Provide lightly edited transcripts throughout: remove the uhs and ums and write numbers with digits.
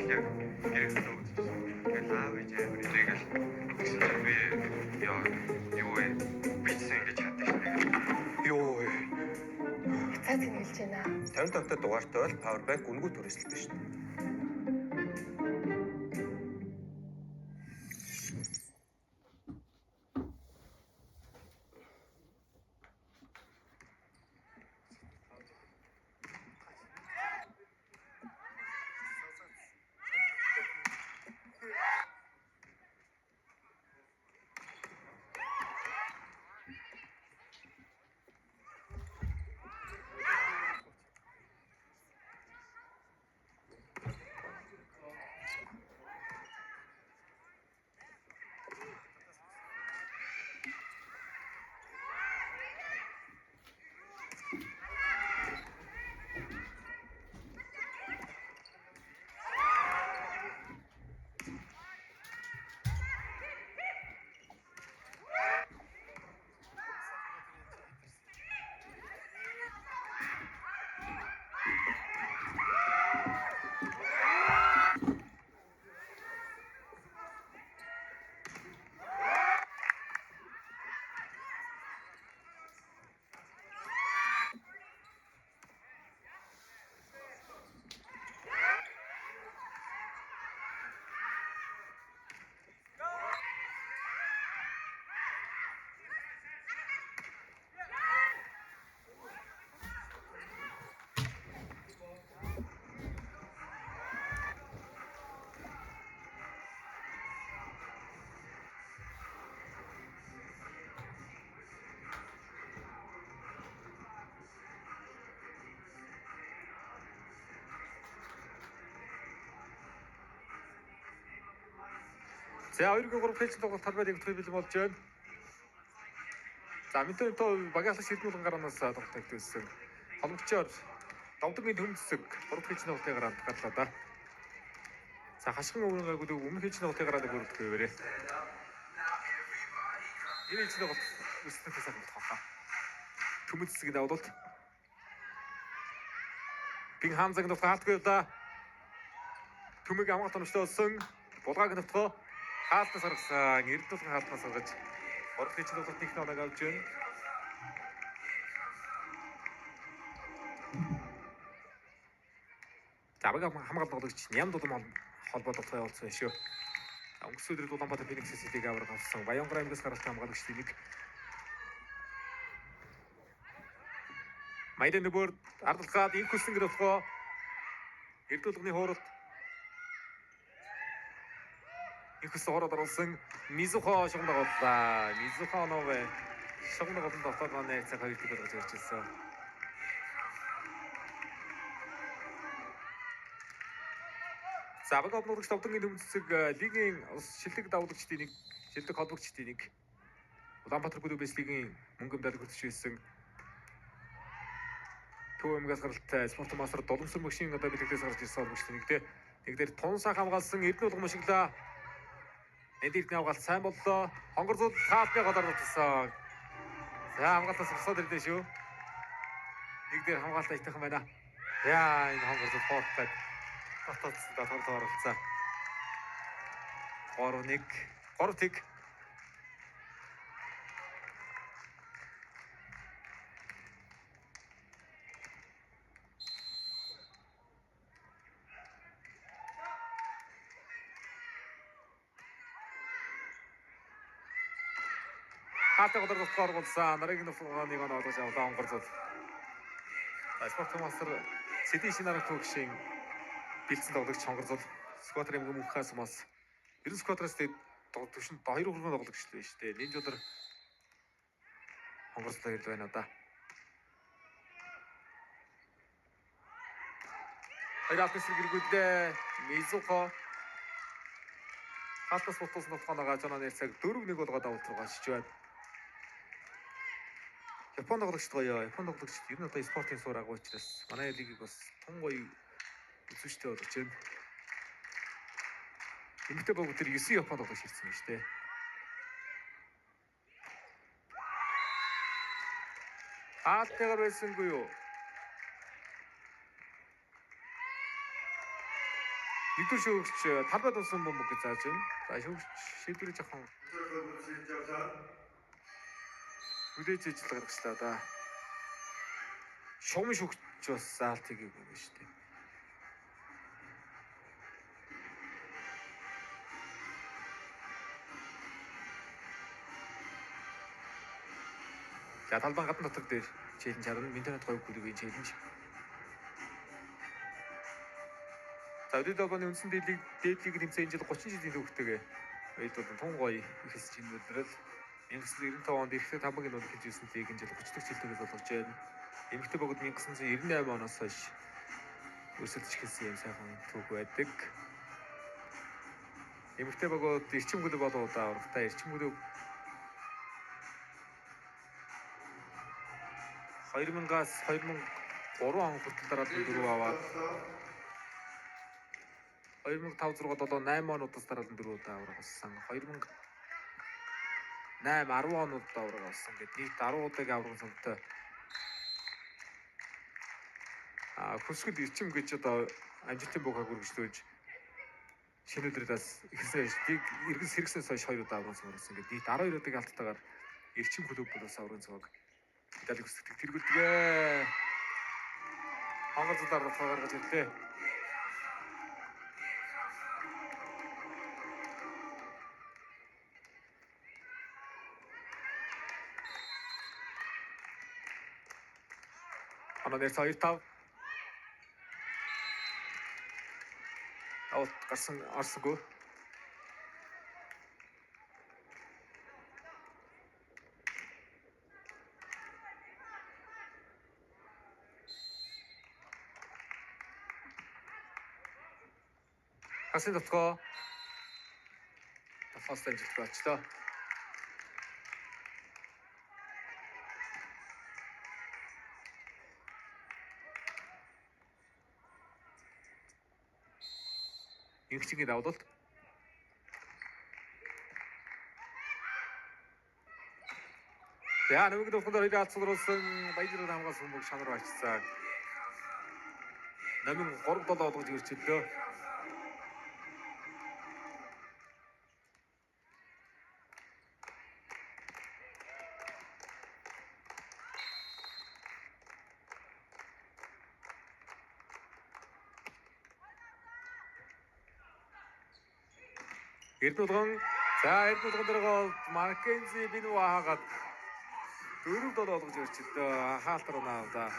яг гэрээсээ үзчихсэн. Ингээл аав ээж амар ирээгэл тэгсэн чинь би яа юу вэ? Бичсэн ингэж чадчих шээ. Юу вэ? Цаа тэнэлж байна. 55 дахь дугаартай бол power bank үнгүү төрөсөлтөө шүү дээ. За 2-3 пэйж тоглолт талбайд нэг төвөл болж байна. За мэдээ багаалагч хэдүүлэн гараанаас тоглолтогдсон. Холбогчоор давдгийн төмцөг 3 пэйж тоглолтын гараанд гарлаа да. За хашгин өмнө пэйж тоглолтын гараанд өргөдөх хэвээрээ. Энэ пэйж тоглолт өсөлтөд сайхан болох хаа. Төмцөг давдалт. Пинг хамзаг нутгаа халтгүй да. Төмөг амгалт онцлоосон. Булгааг нутгаа хаалтаас гаргасан эрдүүлэн хаалтаас гаргаж оролцож тоглолт нэг ног авч байна. Забаг хамгаалт тоглогч Ням дулам холбоо тоглох явуулсан шүү. Өнгөрсөн өдрүүд Улаанбаатар Феникс Ситиг авраг авсан. Баянгар аймгаас гаралтай хамгаалагчдын нэг Майдан нөөр ардалгаад инх хүсэн гэрэлхөө эрдүүлэгний хууралт ихс ороод оруулсан Мизухо шугам тоглолоо. Мизухо новэ шугам тоглолтод дотоод найцаа хоёр төгөөр гарч ирсэн. За баг обногч тавтангийн төмцөг лигийн шилдэг давуулагчдын нэг шилдэг холбогчдын нэг Улаанбаатар клубээс лигийн мөнгө медаль хүртэж байсан. Төвөмгөөс гаралтай спорт мастер Доломсон Бөгшийн одоо бэлтгэдээс гарч ирсэн холбогчдын нэг нэг дээр тунсаа хамгаалсан Эрдэнэ улгам ашиглаа. Эдгээр навгаалт сайн боллоо. Хонгор зул таалтны голоор утсан. За хамгаалтаас босоод ирлээ шүү. Нэг дээр хамгаалт айтайхан байна. Яа энэ хонгор зул хоолтой. Таталцсан тоглолт оролцсон. 3-1 3-1 Хатаг голоор оролцсон. Нарыг нэг олгож авлаа хонгор зул. Спорт мастер Сэдийн шинараг төгшийн бэлдсэн тоглогч хонгор зул. Сквадрын мөнхөөс мас 90 сквадраас төвшөнд 2 хүргэн тоглогч л байж тээ. Нинж өдөр хонгор зул ирд байна да. Хайраад гэргүүдээ Мизухо хатас фотос нутганагаа жоноо нэрсэг 4-1 болгоод авалтруугаа шиж байна. Япон тоглогчд гоё. Япон тоглогчд ер нь одоо спортын суур агуу учраас манай лигийг бас тун гоё үзүүштэй болгож байна. Эмэгтэй баг тэр 9 Япон тоглогч ирсэн юм шүү дээ. Хаалтайгаар байсангүй юу? нэгдүгээр шүүгч талбайд унсан бөмбөг гэж зааж байна. За шүүгч шийдвэрийг жоохон хүлээж ижил гаргачлаа да. Шугам шүүгч бас заалт хийгээгүй юм шүү дээ. За талбай гадна дотор дээр челленж харна. Интернет говь бүлгийн челленж. За дэдобаны үндсэн дээдлийг тэмцээн жил 30 жилийн түүхтэйгээ үед бол тун гоё ихэлж хэмнэлрэл 1995 онд эрхтэй тамгагийн нуур хэмжүүлсэн лиг энэ жил 30 дахь жилтэйгээ болгож байна. Эмэгтэй богд 1998 оноос хойш өрсөлдөж эхэлсэн юм сайхан түүх байдаг. Эмэгтэй богод эрчим гүлэг болоодаа урагтай эрчим гүлэг 2000-аас 2003 он хүртэл дараалан 4 аваад 2005 6 7 8 онуудаас дараалан 4 удаа авраг болсон. 2008 10 онуудаа авраг болсон. Гэт нийт 10 удаагийн аврагын цогтой хөсгөл эрчим гэж одоо амжилтын бугааг үргэлжлүүлж шинэ өдрөөс ихсэн эргэн сэргснээс хойш 2 удаа аврагын цог болсон. Гэт нийт 12 удаагийн алттайгаар эрчим клуб болоос аврагын цог медаль хүсдэг тэргүүлдэг. Хонгор зулаар батгаа гаргаж ирлээ. Ананер 2-5. Аут гарсан арсгүй. Хасын дотгоо. Фаст амжилт болчлоо. Инхчигийн давлалт. За нэг дөрөвдөөр хоёрын алцруулсан баярын хамгаалсан бөмбөг шанар очсон. Намын 3-7 болгож ирж ирлээ. Эрдүүлгэн за эрдүүлгэн дөрөв Маккензи Бинуа хагаад 4-7 болгож ирж ирлээ. Хаалтар унаавда.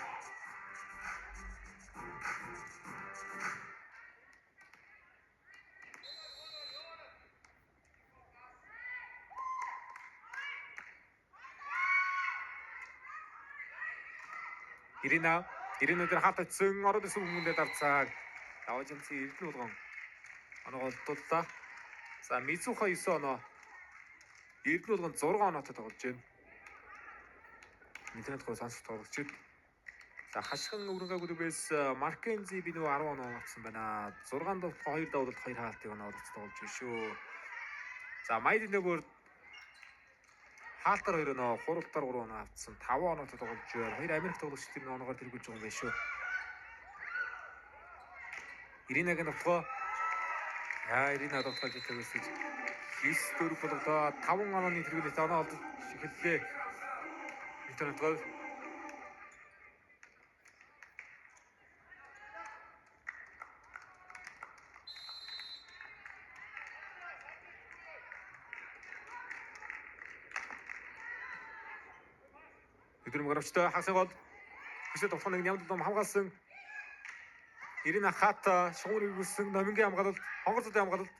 Ирина дээр хатагдсан ороод исэн хүмүүндээ давцааг давж амсын эрдүүлгэн оноо олдууллаа. За Мизуха 9 оноо. Эрдүүлгэн 6 оноотой тоглож байна. Интернет гоо сонсох тоглогч. За хашгин өрөнгөө гүрээс Маркензи Бинүү 10 оноо авсан байна. 6 давт 2 давлалт 2 хаалтыг оноо олж тоглож байна шүү. За Майдын нөгөөр хаалтар 2 оноо, хуралдаар 3 оноо авсан. 5 оноотой тоглож байна. 2 Америк тоглогчдын тэр оноогоор тэргүүлж байгаа юм байна шүү. Иринагийн давтгоо Ирина давтгаж итгэвэсэж 9-4 болголоо. 5 онооны тэргүүлэлт оноо олж эхэллээ. Интернет гол. Өдрөм гаравчтай хагас гол. Хүсэт товхоныг нямд том хамгаалсан. Ирина Хата шугуур иргүүлсэн номингийн хамгаалалт, хонгор зүйн хамгаалалт.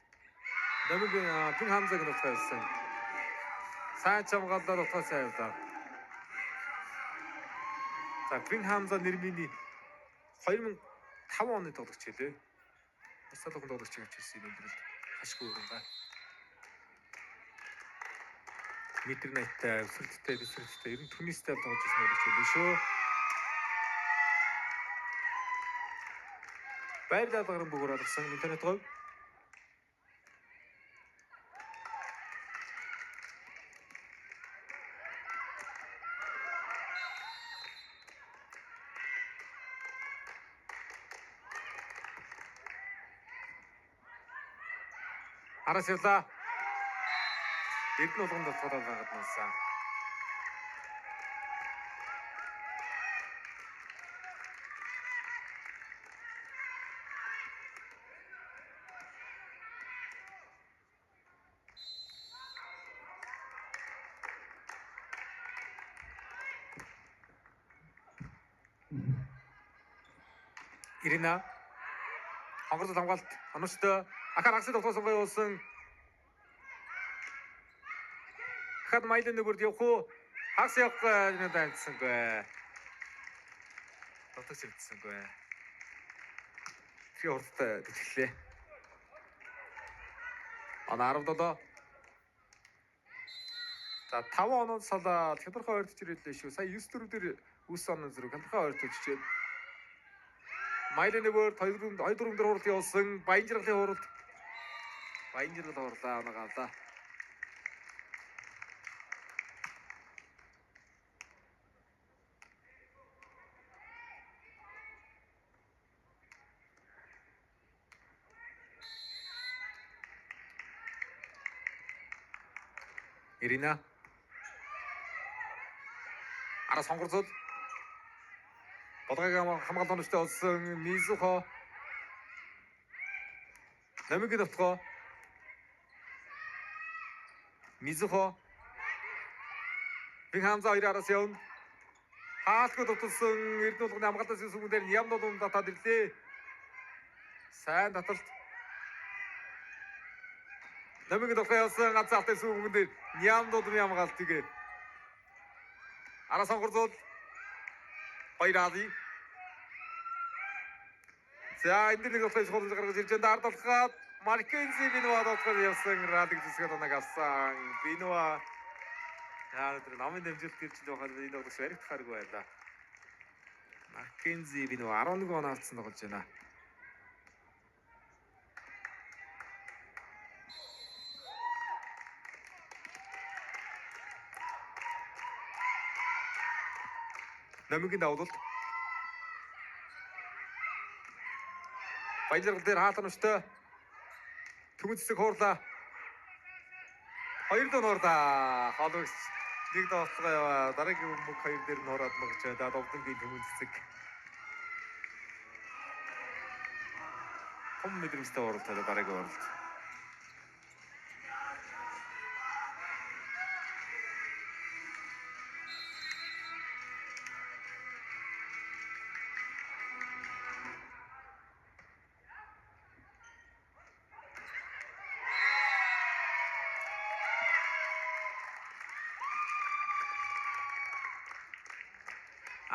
Номингийн Пин Хамзаг нутгайлсан. Сайн хамгаалалт утгасаа явдаа. За Пин Хамза нэрмийн 2005 оны тоглогч хэлээ. Бас толгойн тоглогч гэж хэлсэн юм дэрэл хашгүй өрөнгө. Метр 80-тай, өсөлттэй, ер нь түнистэй тоглож ирсэн гэж хэлээ шүү. Байр даалгаврын бүгөр олгосон интернет гол. Араас явлаа. Эрдэнэ улганд дотоод гаднасан. Ирина хонгорцол хамгаалт онцтой ахаар агсад тогтоос сонгоёолсон хад майлын нөгөрд явах уу хагас явах нэг дайцсангүй дотоос ирдсэнгүй чи урттай тэтгэлээ он 17 за 5 оноо салаад хямдхан ойртож ирэлээ шүү сая 9-4 дээр үс оноо зэрэг хямдхан ойртож чижээ Майлын нөгөө 2-4 дээр хурал явуулсан Баянжиргалын хуралд Баянжиргал хурлаа оногаалаа. Ирина ара сонгорцол Бодгойг хамгаалсан өстэй олсон Мизухо намиг дотгоо Мизухо Бинхамза хоёр араас явна хаалгүй дотсон Эрдэнэ улганы хамгаалалтын сүмэн дээр Нямдууд татаад ирлээ сайн таталт намиг дотгоо явсан ганц алтын сүмэн дээр Нямдуудын хамгаалтыг ара сонгорцол Баяради. За энэ нэг удаа шууд гаргаж ирж байгаа ардалхаад Маркензи Бинуа дотор явсан радиг зүсгээд унагасан. Бинуа яа тэр намын дэмжэлт ирж байгаа энэ удаа шарих харгүй байлаа. Маркензи Бинуа 11 он авцсан тоглож байна. Намигийн давуулт Баянжиргал дээр хаалт нүштэй төмөц зэсэг хуурлаа 2 донорда хологч нэг доотлогоо яваа дараагийн өмнөх 2 дээр нь ороод магч даа довдонгийн төмөц зэсэг том мэдрэмжтэй оролцоод дараагийн оролт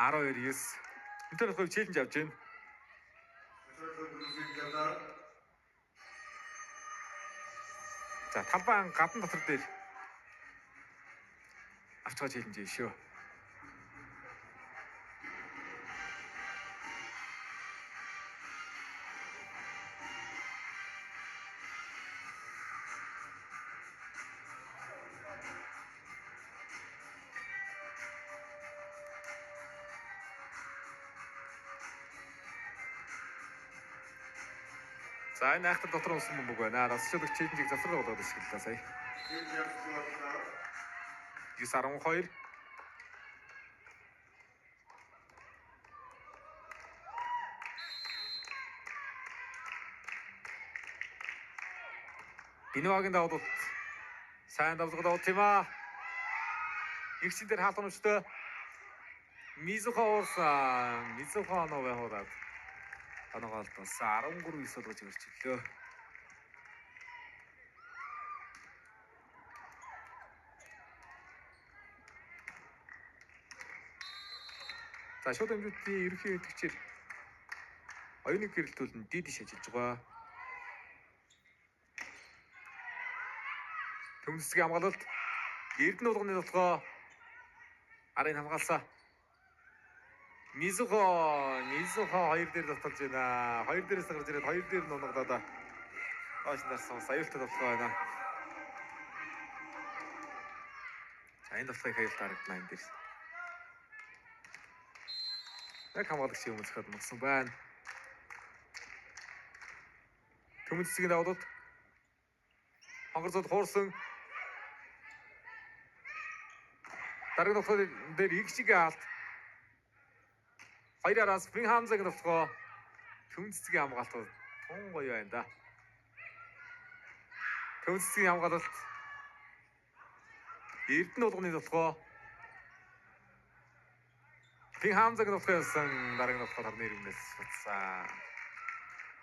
Aro 9. Өнөөдөр хувь челленж авч байна. За талбайн гадна дотор дээр авч байгаа челленж шүү. За энэ айхтар дотор унсан бөмбөг байна. Расчлах челленжийг завсрал болоод ашиглалаа сая. 9-12. Бинуагийн давуулт сайн давлага давуулт юм аа. Игчэн дээр хаалт нүштэй Мизухо уурсан. Мизухо новэ хураад. Анагаалтаас 13-9 болгож ирчихлээ. За шууд амжилтын ерөнхий өдөгчээр оюуны гэрэлтүүлэн дидиш ажиллаж байгаа. Төмөсгийн хамгаалалт Эрдэнэ улганы толгой арын хамгаалсан. Мизухо 2 дээр дотолж байна. 2 дээрээс гарч ирээд 2 дээр нь унагдаад хойш нарсан аюултай толгой байна. За энэ толгойг аюултай харагдана энэ дээр. Яг хамгаалагч юм зөвхөн мөсөн байна. Төмөсгийн давуулт Хонгор зул хуурсан. Дараагийн тоглолт дээр игчигээ алт. Хоёроос Фин Хамзаг тоглоо. Төвцгийн хамгаалт тун гоё байна да. Төвцгийн хамгаалалт. Эрдэнэ болгоны тоглоо. Фин Хамзаг тоглосон дараагийн тоглолт харны ирмнээс утсан.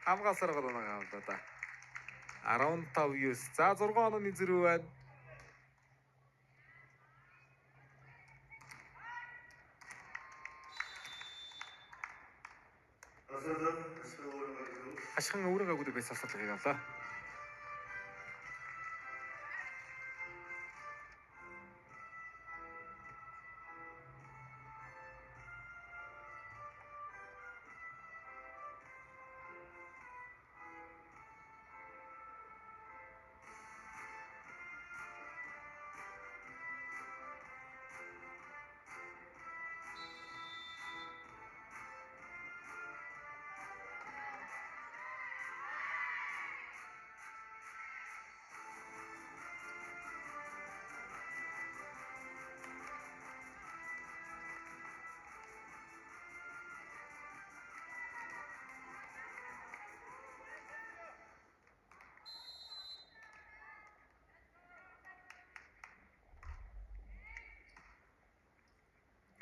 Хамгаалсараа гоноо да. 15-9. За 6 онооны зэрэг байна. Ашхан өөрөнгөө агуулдаг байсан асуудал хийлээ.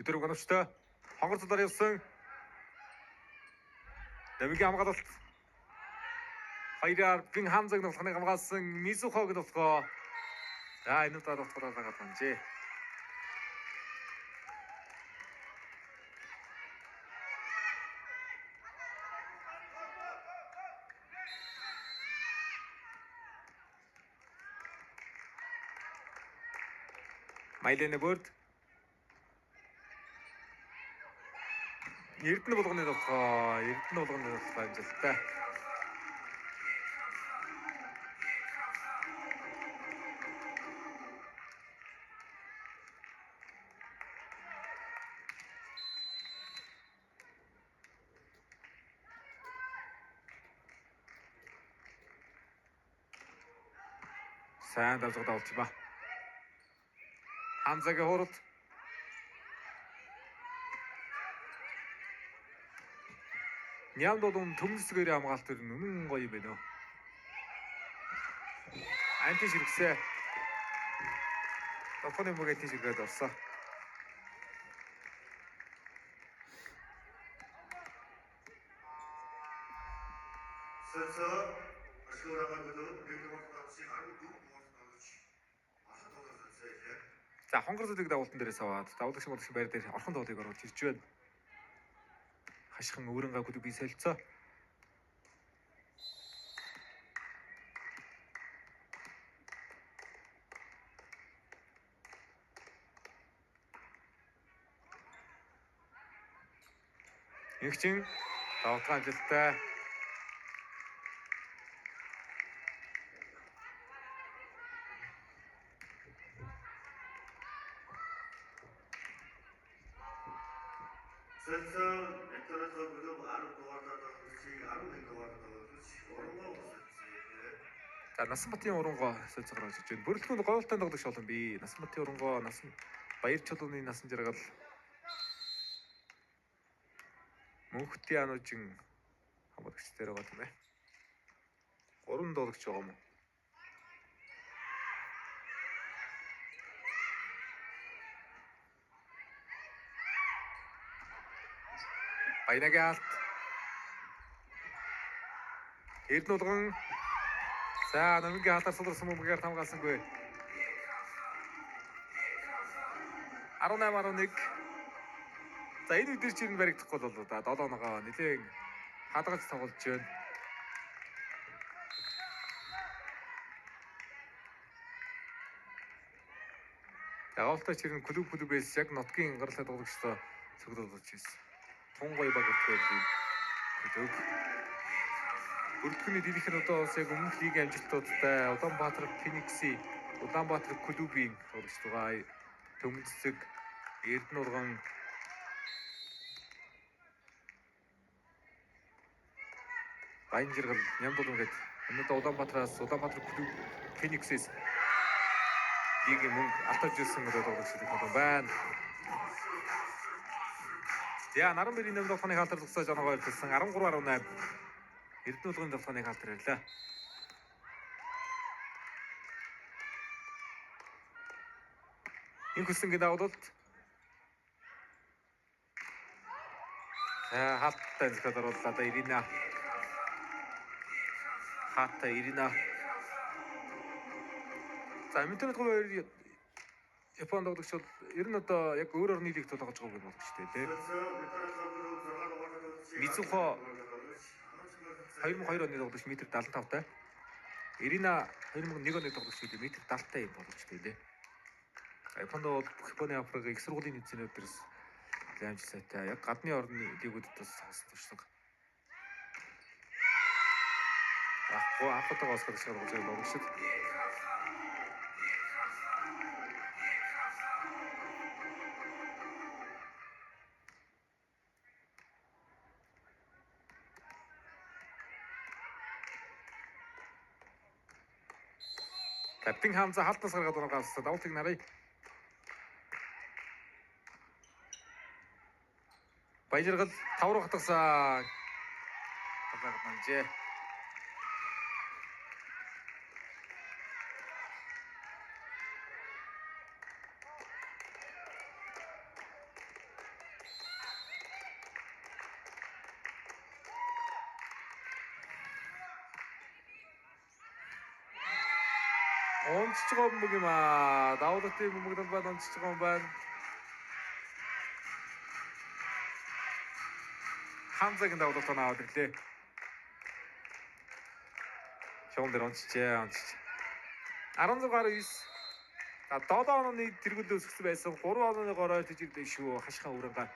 Өдөр гоночтой хонгор зулаар явсан. Намигийн хамгаалалт. Хоёроор Фин Хамзаг тоглохыг хамгаалсан Мизухог тоглоо. За энэ удаа тоглохоор гаднажээ. Майлэне бүрд Эрдэнэ болгоны тоглоо. Эрдэнэ болгоны тоглоо амжилттай. Сайн давжгад олж ба. Хамзагийн хурд. Нямд бол төмөсгөр хамгаалт төр үнэн гоё байна уу. Анти ширхсэ. Тохоны мөгэт ширхээд орсон. За хонгор зүлийг дагуултан дээрээс аваад давуулагч модч байр дээр орхон доолыг оруулж ирж байна. Хашхан өөрөнгөө гүдэг би солилцоо. Игчин давтгаан ажилтай. За Насанбатын урангоо солилцоо гаргаж ирж байна. Бүрэлдэхүүн гоолтой тоглогч олон би. Насанбатын урангоо Баяр чулууны насан жаргал Мөнхтийн ануужин хамгаалагч дээр байгаа юм байна. 3 тоглогч байгаа юм уу? Баянагийн алт. Эрдэнэ болгон. За намгийн халаар сулрсан мөнгөөр хамгаалсангүй. 18-11. За энэ үдээр чинь баригдахгүй болоо да 7 оноогоо нэлээд хадгалж тоглож байна. Дагалтай чирэн клубээс яг нутгийн гаралтай тоглогчтой цогцолж ирсэн. Тун гоё баг үртгэл. Клуб. Бүртгэний дилийнхэн одоо бас яг өмнөх лигийн амжилтуудтай Улаанбаатар Фениксийн Улаанбаатар клубийн тоглогч байгаа. Төмөцөг Эрдэнэ урган Баян жаргал Нямд болгон гээд Өнөөдөр Улаанбаатар клуб Фениксээс лигийн мөнгө алтаж ирсэн тоглогчдыг холбоо байна. За Наранбэрийн нэмд тоглохны хаалтар зогсоож оноогоо илтсэн 13-18 Эрдэнэ тоглохны хаалтар ирлээ. Энэ хүсэнгийн дагуулалт хаалттай зөвхөн оруулаад Ирина за мэдээж хоёр Японд тоглогч бол ер нь одоо яг өөр орны лигт тоглож байгаа юм болчих тийм. Мицухо 2002 оны тоглогч метр 75-тай. Ирина 2001 оны тоглогч метр 70-тай юм болчих тийм. Японд бол Японы Африк их сургуулийн нэгцэнүүдээс амжилттай яг гадны орны лигүүдэд бас сонсогдсон. Ахтайгаа осгож байгаа юм шиг. Капитан Хамза халтнаас гаргаад уургаас давтыг нарыг Баяжиргал 5 руу хатгасан. Багаад манжээ. Онцч байгаа юм юм аа. Давлатын бөмбөгдөнд бад онцч байгаа юм байна. Хамзагийн давлалт аваад ирлээ. Шон дээр онцчээ. 16-9. За 7 оны тэргүүл өсгсөн байсан 3 оны гороор тижигдэн шүү. Хашхаа өрөнгө.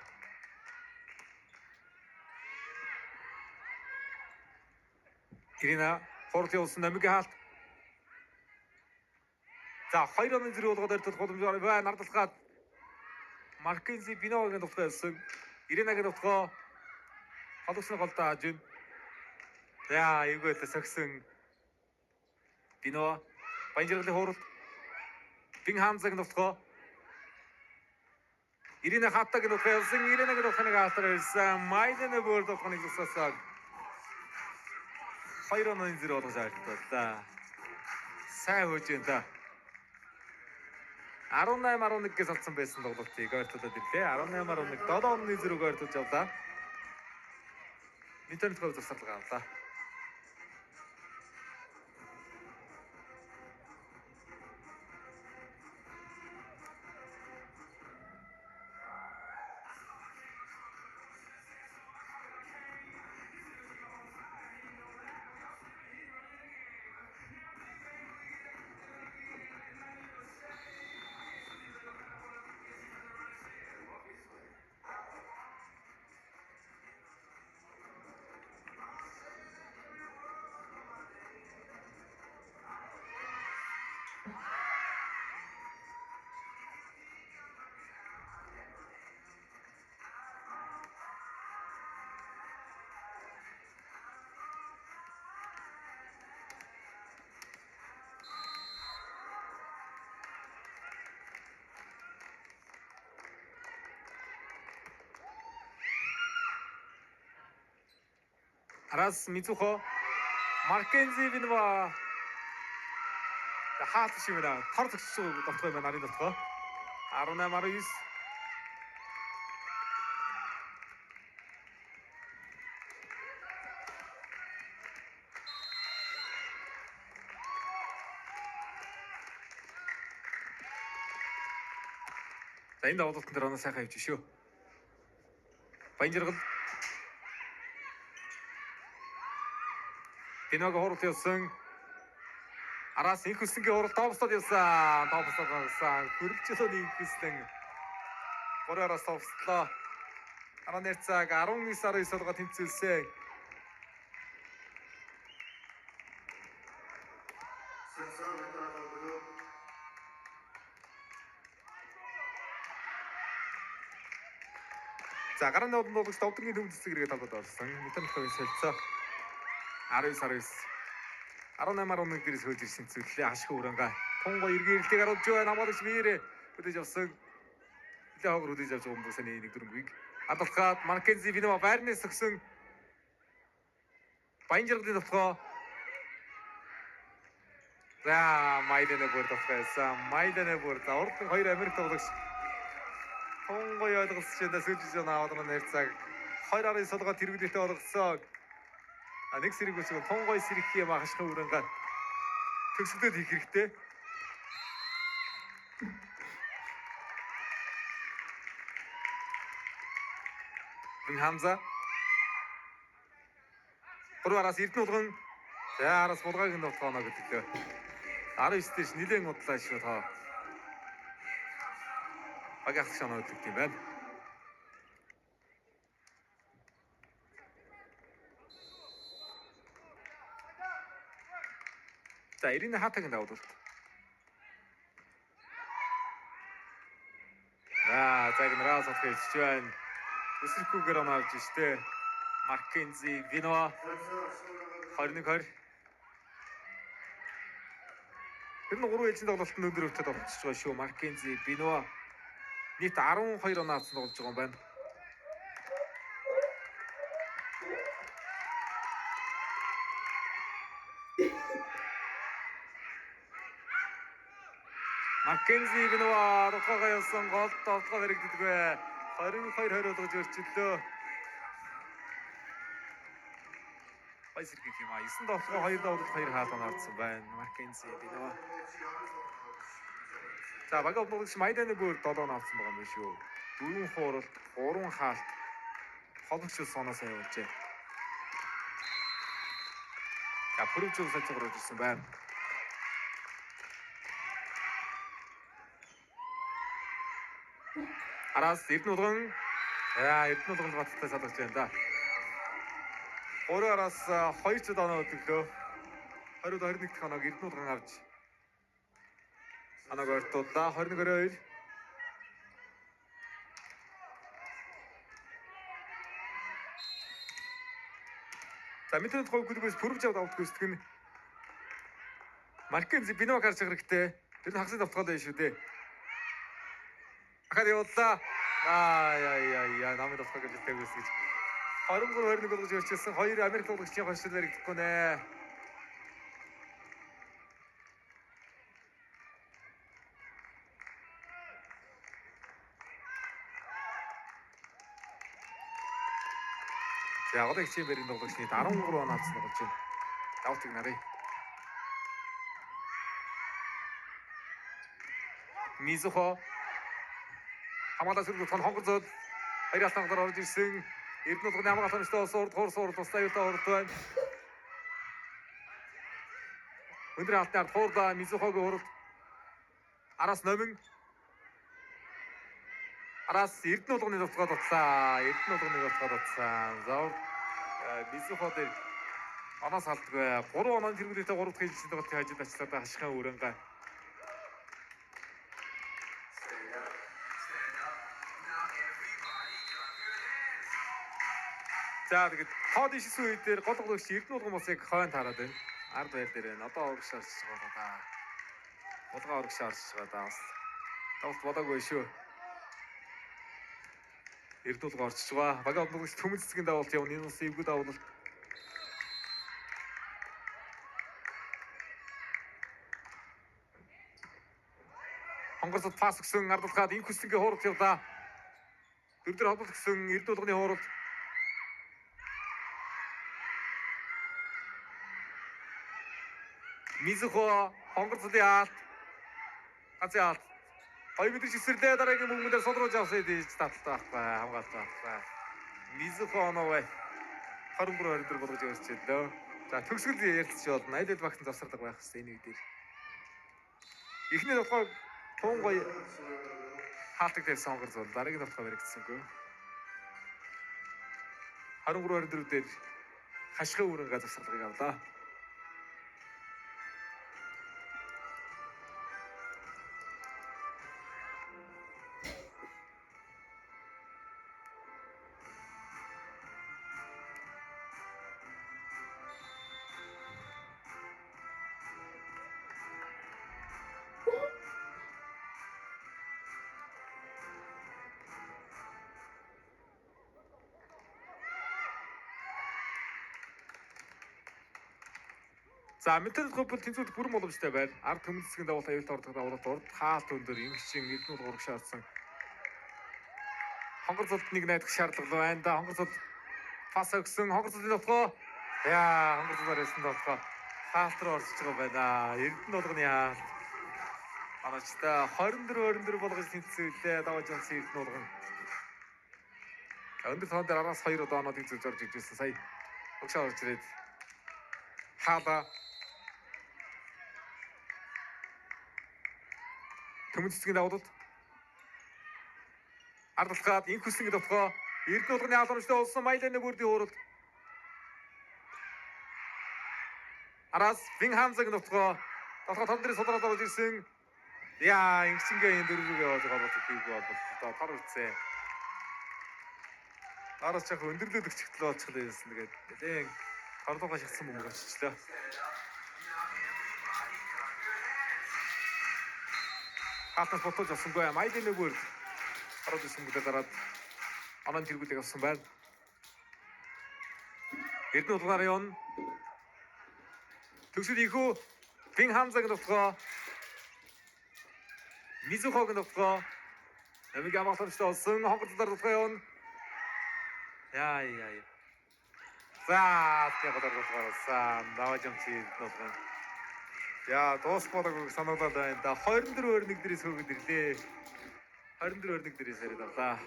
Ирина Форти улсын намгийн хаалт. За 2 оны зэрэг болгоод ирдэг боломжоор байна. Нардалгаад Маркензи Биногийн тоглох байсан. Иринагийн тоглох холбосны голдоо хааж байна. За эвгөөд согсон Бино Баяжиргалын хууралт Бин Хамзагийн тоглох. Ирина Хаттагийн тоглох байсан. Иринагийн тоглохыг хаалтар ирсэн. Майданы бүр тоглохыг зогсоосоо 2 оны зэрэг болгож айлтлаа. Сайн хөөж энэ да. 18-11-ээс алдсан байсан тоглолтыг ойртуулад ирлээ. 18-11 7 оны зэрэг ойртуулж авлаа. Интернет хөө засварлага авлаа. Арас Мицухо Маркензи Винва хаалт шивэрэ тор зогсож тоглох юм байна нарийн тоглох 18-9 За энэ давуултан дээр оноо сайхан явж шүү. Баяжиргал Биногийн хууралт явсан. Араас их хүснгийн хууралт товстод явсан. Товстод гарсан. Хөрөлчлөөний их хүслэн 3-араас товслоо. 12 цаг 19-19 болгоод тэнцүүлсэн. За гарааны одон тоглогч Довдгийн төв цэцэг хэрэгээ талбад орсон. Интернет хавийн солилцоо 19-19 18-аар өмнө дээрээс хөөж ирсэн зүйлээ ашиг өрөнгө. Тунго эргээлтийг харуулж байна. Хамгаалагч биеэр хөдөөж авсан. Илээ хогор хөдөөж авч байгаа хүмүүс нэг дөрөнгөийг адалхаад Маккензи Вино байрнаас өгсөн. Баянжиргалын товхоо. За Майданы бүр товхоёсан. Майданы бүр за урд нь 2 Америк тоглогч. Тунго ойлгосч энэ сүлжиж байгаа одон нэрцаг 2-ын солгоод тэргүүлэлтэд олгосон. Нэг сэрэг үсэг Тунгой сэрэг юм ашиг өрөнгө. Төгсгөлөд хийх хэрэгтэй. Хамза. Гурвараас Эрдэнэ улган. За араас булгааг нь бодлоо гэдэг. 19 дэш нилээн удлаа шүү тоо. Багаас шанаа гэдэг юм байна. За Ирина хатагийн давуу. Цаг нэрээс отгож байна. Өсөрхүүгээр онавж штэ. Маккензи Вино 21-20. Тэр нь 3 ээлжийн тоглолтод өндөр өвчтөд олцож байгаа шүү. Маккензи Вино нийт 12 оноо авсан тоглож байгаа юм байна. Маккензи Вино рухага явсан гол тоглоо хэрэгддэг. 22-20 болгож өрчлөө. Баясэр гэх юм аа. 9 тоглоо 2 тоглолт 2 хаалга авсан байна. Маккензи Вино. За багийн тоглогч Майданы бүр 7 авсан байгаа юм байна шүү. 4 хууралт, 3 хаалт. Хологч соноос явуулжээ. За пүрвчүүл сацгаар орж ирсэн байна. Араас Эрдэнэ улган. Эрдэнэ улган баттай салгаж байна да. 3 араас 2 цод оноо өдөглөө. 20-21 дахь оноог Эрдэнэ улган авч оноог ортууллаа. 21-22. За мэдээд хог гүлгээс пүрвж авд авт гүйцэтгэх нь Маккензи Вино гарч ирэх хэрэгтэй. Тэр нь хагасны давтгаал байна шүү дээ. Ахад явууллаа. Намын давтгаал гэж хэлдэг гэж. 23-21 болгож өрчилсөн 2 Америк тоглогчийн хоншил баригдахгүй нэ. За одоо хичээн баригд тоглогч нийт 13 оноо авсан болж байна. Давтыг нарыг. Мизухо хамгаалал сэргүүл хонгор зөөл 2 алтангаар орж ирсэн. Эрдэнэ улганы хамгаалалтын урд тустай юутаа урд байна. Өндөр алтны ард хуурда Мизухогийн урд. Араас номин. Араас Эрдэнэ улганы давтгаа дутлаа. Эрдэнэ улганы давтгаа дутлаа. За Мизухо дээр оноос алдгүй. 3 оноо тэргүүлээтэй 3 дахь хэлсэн тоглолтын хажууд ачлаад хашхаа өрөнгө. За тэгээд хоод ишсэн үе дээр гол тоглогч Эрдэнэ улган босыг хойно тараад байна. Ард байр дээр байна. Одоо урагш орж байгаа да. Улгаа урагш орж байгаа да. Тоглолт болоогүй шүү. Эрдэнэ улган орж байгаа. Багийн тоглогч төмөн цэцгийн давуулт явна. Энэ ус эвгүй давуулт. Хонгорцод пас өгсөн ардалгаад инх хүслэнгийн хууралт явлаа. Дөрдөр холболт өгсөн Эрдэнэ улганы хууралт. Мизухо хонгорцодын аалт. Ганцын аалт. 2 метр шисэрлээ дараагийн мөнгөндөө содруулж авсан дийж таталтай байхгүй хамгаалт байхгүй. Мизухо оноо 23-24 болгож өрчлөө. За төгсгөл ярилцж болно. Аль аль багтан завсардаг байх хэрэгтэй энэ үедээ. Эхний давтгаа Тунгой хаалтаг дээр сонгор зул дараагийн давтгаа баригдсангүй. 23-24 дээр хашгираа өрөнгө завсарлагыг авлаа. За мэдээж гол тэнцвэрт бүрэн боломжтой байна. Ард түмэн засгийн дагуулт аюулт ордог дагуулт урд хаалт өндөр ингчин эрдэнэ урагш орсон. Хонгор зулд нэг найдах шаардлага байна да. Хонгор зулд пас өгсөн. Хонгор зулдын товхоо. Яа, хонгор зулдаар ясан товхоо. Хаалт руу орж байгаа байна. Эрдэнэ болгоны хаалт. Аначтай 24 болгож тэнцвэрлээ. Даваж онцгийн эрдэнэ болгон. Өндөр тоон дээр араас 2 удаа оноод үзэж орж ижсэн. Сая өгшөө орж ирээд хаалаа Төмөн цэцгийн дагуулт ардалгаад инх хүслэнгийн товхоо эрдэнэ болгоны хаалгамжтай болсон Майланы бүрдийн хууралт араас Винхамзагийн товхоо том дээрээ судраад орж ирсэн. Яа, инхчингээ энэ дөрвөг яваад байгаа бол хийгүй бол тор үцээ. Араас яг өндөрлөд өгчгтлөө болчихлоо гэсэн. Тэгээд нэлээд торлогоо шатсан бөмбөг оччихлоо. Хатас ботож авсангүй. Майлины бүр ороод ирсэн гэдэг дараад онон тэргүүлэг авсан байна. Эрдэнэ улгаар явна. Төгсөл ихүү Винхамзагийн товхоо Мизухогийн товхоо намиг амгаалалттай болсон хонгорцолоор товхоо явна. Яа. За тэгээд товхоосан даваж амцгийн товхоо. Яа, дуусахгүй сануулаад байна да. 24-21 дээрээс хөөгээд ирлээ. 24-21 дээрээс яриад авлаа.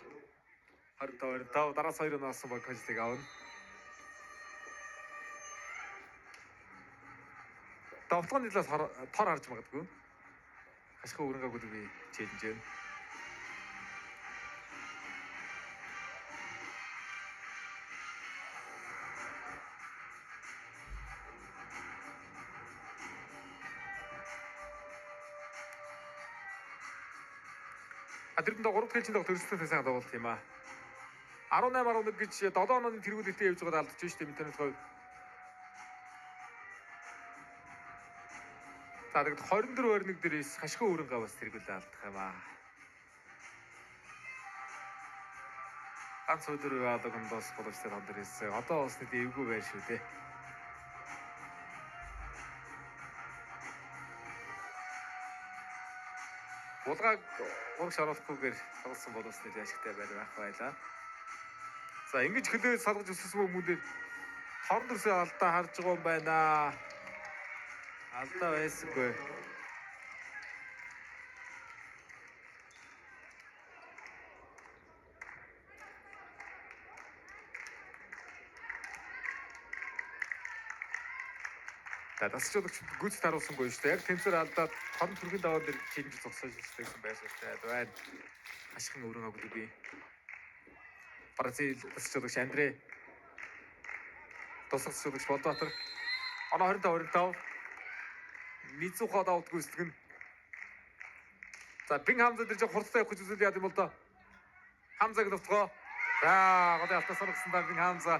25 дараас 2 оноос баг хожлыг аавна. Давтганы талаас тор харж магадгүй. Ашгүй өрөнгөг би челленж байна. Тэрдэнд 3 хэлцэн дог төрөлсөй сайн дагуулт юм аа. 18-11 гэж 7 онооны тэргүүлэлтэд явж байгаад алдчих шүү дээ интернет говь. За тэгэд 24-21 дээрээс хашгүй өрөнгө бас тэргүүлээ алдах юм аа. Ганц өдөр яваад гондоос боломжтой тон дээрээс одоо бас нэг эвгүй байр шүү дээ. Булгааг урагш оруулахгүйгээр тоглосон боловс нэг ашигтай байх байлаа. За ингэж хөлөө салгаж өссөн хүмүүдээ торн төрсөө алдаа харж байгаа юм байна. Алдаа байсангүй. Дасчуулагч гүйц таруулсангүй шүү дээ. Яг тэнцвэр алдаад торн түргийн даваа дээр челленж зогсож байсан байсан байна. Ашигын өрөн агуулдаг би. Бразил дасчуулагч Андре тусгацчуулагч Болбаатар оноо 25 Мизухо даваад гүйцэтгэн. За Винхамза дээр жоо хурдтай явах гэж үзэл яад юм бол доо. Хамзаг товхоо. За годын алтан саргасан да Винхамза.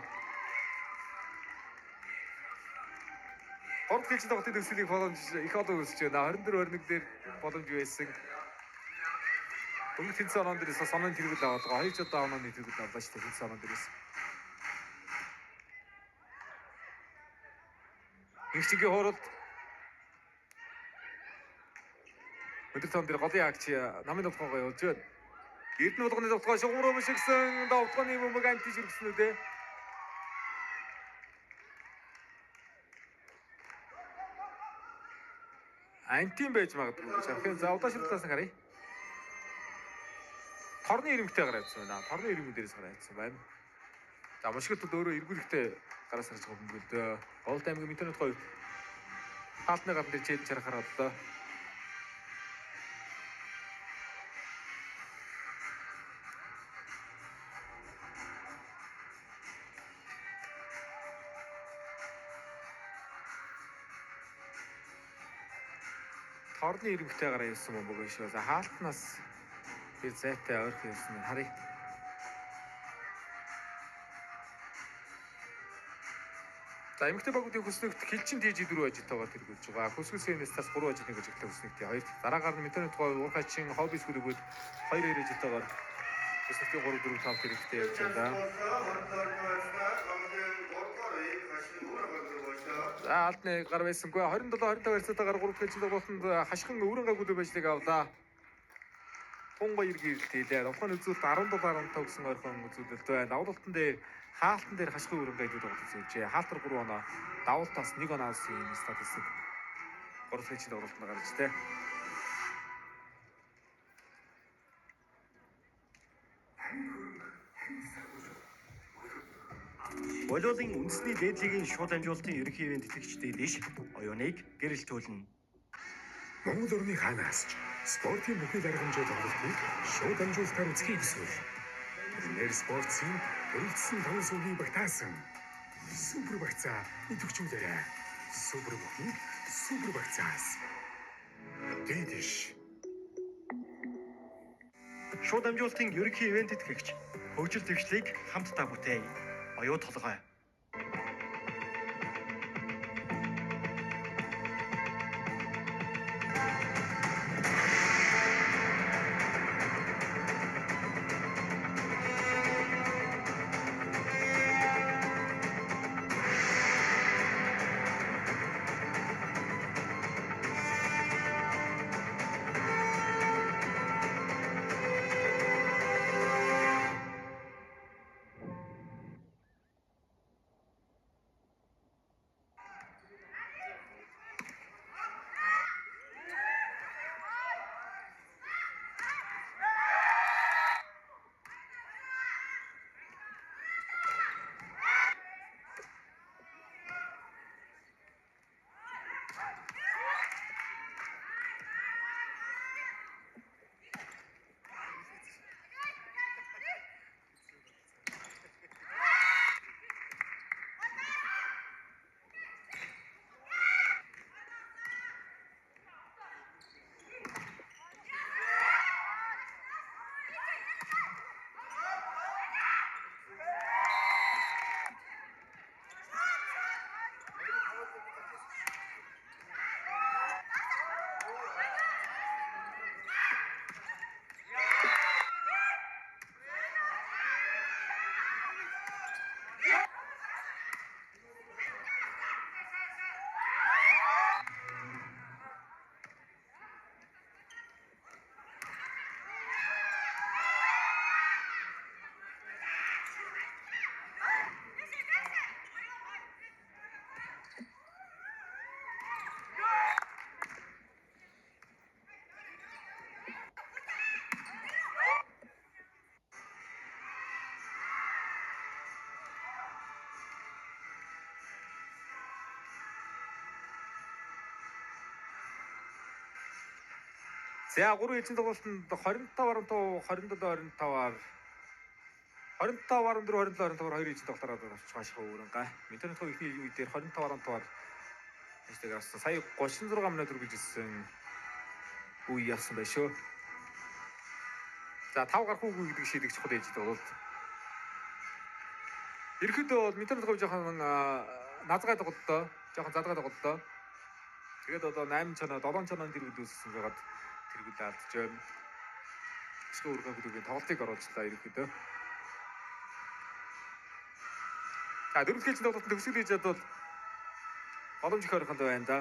Горд хэлж тогтын төсөлийг боломж их олон үүсэж байна. 24-21 дээр боломж байсан. Өмнөх тэнцэн оноо дээрээс сонон тэргүүл аваад байгаа. 2 удаа онооны тэргүүл авлаа шүү дээ тэнцэн оноо дээрээс. Инхчингийн хууралд өдөр тон дээр голын агч намын товхоогоо явуулж байна. Эрдэнэ болгоны товхоо шугамруу мшигсэн давтганы бөмбөг антиж өргсөн үү дээ. Антим байж магадгүй гэж ахын за удаа шилдэлээс харъя. Торны ирэмгтэй гараадсан байна. Торны ирэмг дээрээс гараадсан байна. За мушгилтууд өөрөө эргүүлэхтэй гараас гарч байгаа юм бэл дээ. Голд аймгийн интернет гоё хаалтны гадна дээр чийд чарахаар боллоо. Торны ирэмгтэй гараа явсан юм бөгөөш. За хаалтнаас тэр зайтай ойрхон явсан харъя. За эмэгтэй багуудын хүснэгт хилчин дэж 4 ажилтайгаар тэргүүлж байгаа. Хүсгэлсээс тас 3 ажилтны ажигтай хүснэгтээ 2. Дараагаар нь интернет гой уурхачин хоббис хүрэгүүд 2 ажилтайгаар хүснэгтээ 3 4 5 тэрэгтэй явж байна. За алдны гар байсангүй 27-25 харьцаатаагаар 3 кg тоглолтод хашхан өврөн гагуудын байжлыг авлаа. Тун баяр гэрэлтээ. Ухааны үзүүлэлт 17-15 гэсэн ойрхон үзүүлэлт байна. Давлалтан дээр хаалтан дээр хашхан өврөн гагуудын тоглолт үзүүлжээ. Хаалтар 3 оноо, давлтаас 1 оноо авсан юм статистик. 3 кг тоглолтод гарч тэ. Волейболын үндэсний дээд лигийн шууд амжуулалтын ерөнхий ивент итгэгчдээ дэш оюуныг гэрэлтүүлнэ. Монгол орны хаанаас ч спортын бүхий дарга хэмжээ тоглолтыг шууд амжуулалтаар үзхийг хүсвэл нэр спортын өрөлдсөн таван сүүгийн багтаасан супер багцаа идэвхжүүлээрэй. Супер бүхий супер багцаас дэдиш Шууд амжуулалтын ерөнхий ивент итгэгч хөгжил төвчлийг хамтдаа бүтээе. Оюу толгой. За 3 эзэн тоглолтод 25-25, 27-25-аар 25-24-25-25-аар 2 эзэн тоглолтоор авчих хаших өөрөнгө. Интернет хөө ихний үе дээр 25-25-аар хэвчээ авсан. Сая 36 минут үргэлжилсэн үе явсан байх шүү. За 5 гарах үгүй гэдэг шийдэгч чухал ээж тоглолт. Ерөнхийдөө бол интернет хөө жоохон назгай тоглолтоо, жоохон задгай тоглолтоо. Тэгээд одоо 8 чанаа, 7 чанаа дэргэл үүссэн байгаад тэргүүл алдж байна. Өсгөө өргөө бүдүүгийн тоглолтыг оруулчлаа ерөнхийдөө. За дөрөвдүгээр тоглолтод төгсгөл хийж чадвал боломж их ойрхон байна да.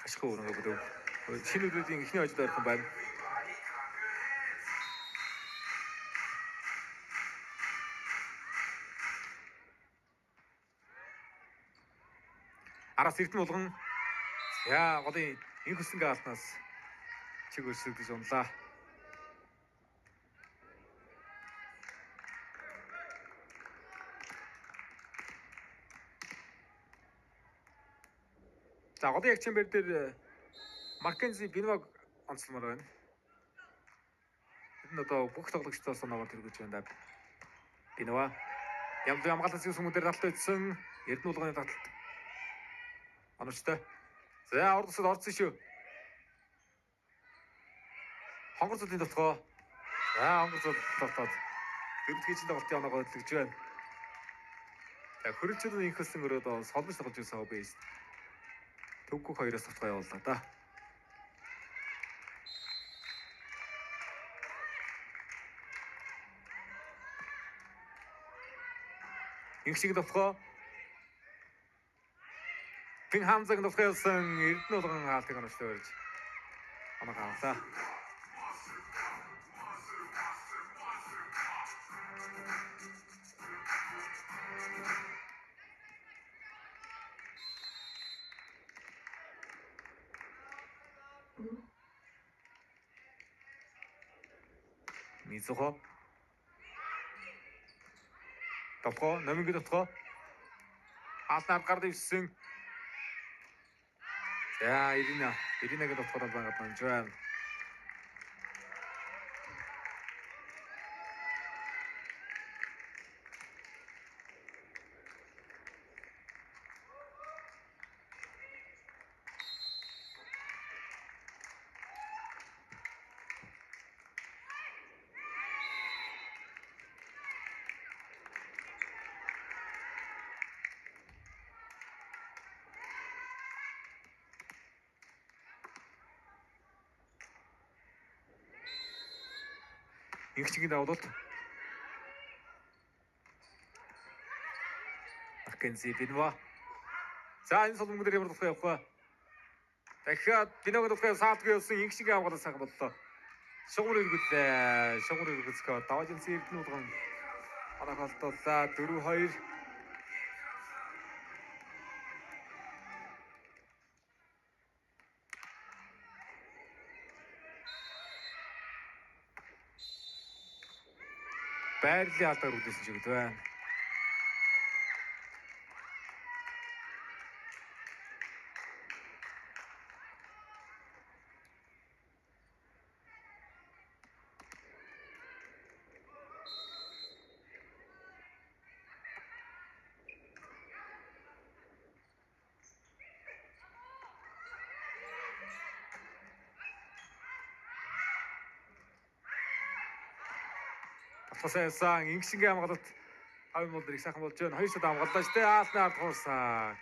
Ашгүй өргөө бүдүү. Шинэ үеийн эхний хожид ойрхон байна. Араас эрдэнэ болгон яа голын энэ хөсөнгө алднаас чиг өсөв гэж унлаа. За голын яг чембер дээр Маккензи Бинваг онцлмоор байна. Энэ одоо бүх тоглогчдоос оногоор тэргүүлж байна да. Бинва ямгаалсан сүмүүд дээр талтаа идсэн эрдэнэ болгоны таталт. Онцтой. За ордосод орсон шүү. Хонгор зүлийн дотгоо. За хонгор зүл дотоод дөрөвдүгээр тоглолтын оноогоо хөдлөж байна. За хөрөлчөд инхсэн өрөөд солбож тоглож байсан бейс. Төвгөх хоёроос дотгоо явууллаа да. Ингэшиг довтлоо. Пин Хамзаг довтлосон Эрдэнэ улган хаалтыг оночлоо өрж. Оногаалаа. Мизухо. Довтлоо, номинг довтлоо. Хаалтнаар гард ивсэн. За, Иринагийн довтлоор байгаа банж байна. Ингэчгийн давуулт. Маккензи Бинва. За энэ солонгон дээр ямар болох явах вэ? Дахиад Биног болох саатгүй явсан ингэчгийн авгалаа цаг боллоо. Шугуур эргэлээ. Шугуур эргэлцгээ давж ирсэн Эрдэнэ улган. Оноголтоллаа 4-2. Байрлалын алдар үлдээсэн ч гэдэг байна. Тосоосан ингэшингийн хамгаалалт авин бол их сайхан болж байна. Хоёр шат хамгааллаа шүү дээ. Аалны ард хуурсан.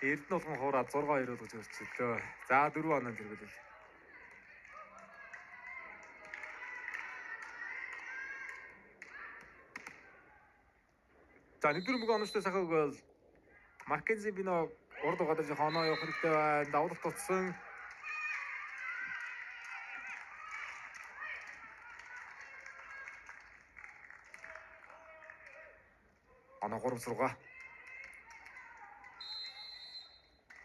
Эрдэнэ улган хуураад 6-2 болгож өрчлөө. За 4 оноо тэргүүлээ. За нэгдүгээр бүг оноочтой сахаг бол Маккензи Бино урд угаадаг хоноо явах хэрэгтэй байна. Давлт тутсан. Оноо 3-6.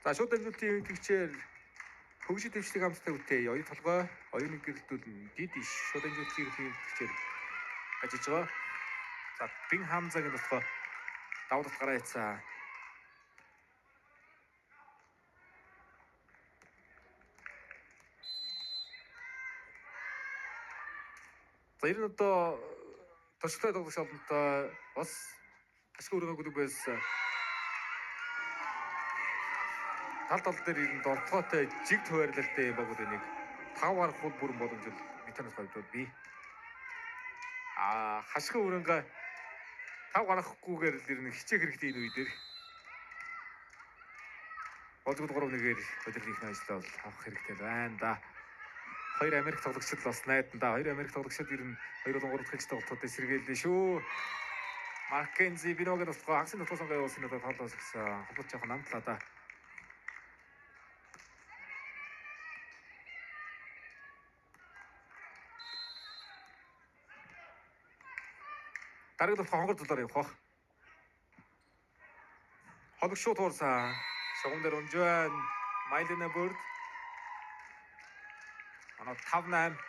За шууд амжилтын төвчээр хөгжил төвчлэг хамттай үтэй оюун толгой, оюун гэрэлтүүлэн дид иш шууд амжилтын төвчээр ажиллаж байгаа. За Пин Хамзагийн толгой давлт гараа яцсан. За ер нь одоо туршлагатай тоглогч олонтой бас ашиг өргөө гүдэг байсан. Тал тал дээр ирэн дортлоготой жиг хуваарлалтай багууд энийг 5 гарах бол бүрэн боломжтой метанаас хавьдууд бий. Хашгин өрөнгө 5 гарахгүйгээр л ирнэ хичээх хэрэгтэй энэ үе дээр. Болдгол 3-1-ээр өдрийн ажлаа бол авах хэрэгтэй байна да. Хоёр Америк тоглогчид бас найдандаа. Хоёр Америк тоглогчид ирнэ 2 болон 3 дахь тоглолтуудад сэргээлээ шүү. Маккензи Биногийн тусгай хагсын тусгай сонгоо явуулсан надад тоолоос гэсэн холбож жоохон намтлаа да. Дараг болох хонгор зулаар явах бах. Хоног шууд хуурсан. Шугам дээр унж байна. Майлина бүрд. Оноо 5-8.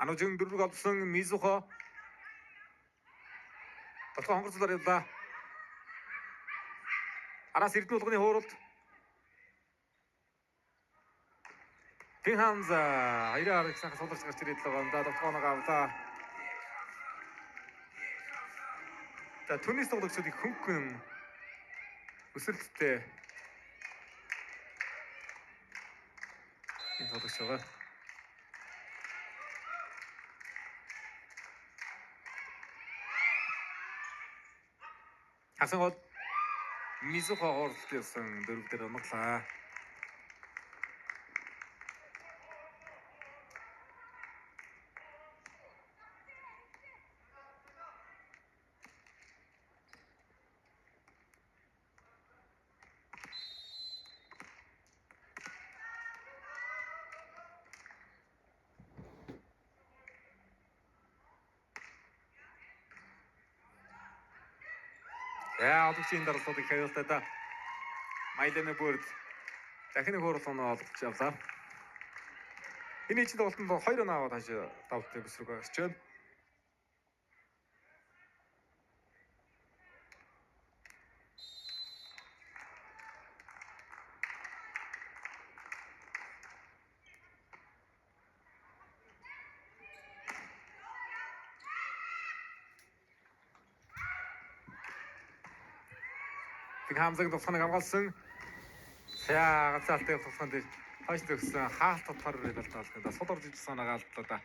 Анужин дөрөв авсан Мизухо. Батга хонгор зулаар явлаа. Араас Эрдэнэ улганы хууралд. Пин Хамза хоёроо их сайхан суулгаж гарч ирээд л байгаа юм да. Довтгооноо авлаа. За түүнээс тоглогчдыг хөнгөн өсөлттэй энэ тоглогч байгаа. Хасан гол Мизуха оролт явсан дөрөв дээр оноглоо. Яа, одоогийн даралтуудыг хариултаа Майлена бүрд дахин нэг хуралдааны олгож явлаа. Энэ ичэд болтонд 2 оноо аваад хашаа давтын бүс рүү гарч байна. Тэг хамзаг тусганыг хамгаалсан. За ганцаалтын тусган дээр хойш төгссөн хаалт татвар рэлэлт алхада сул орж ижсэн агаалтлаа да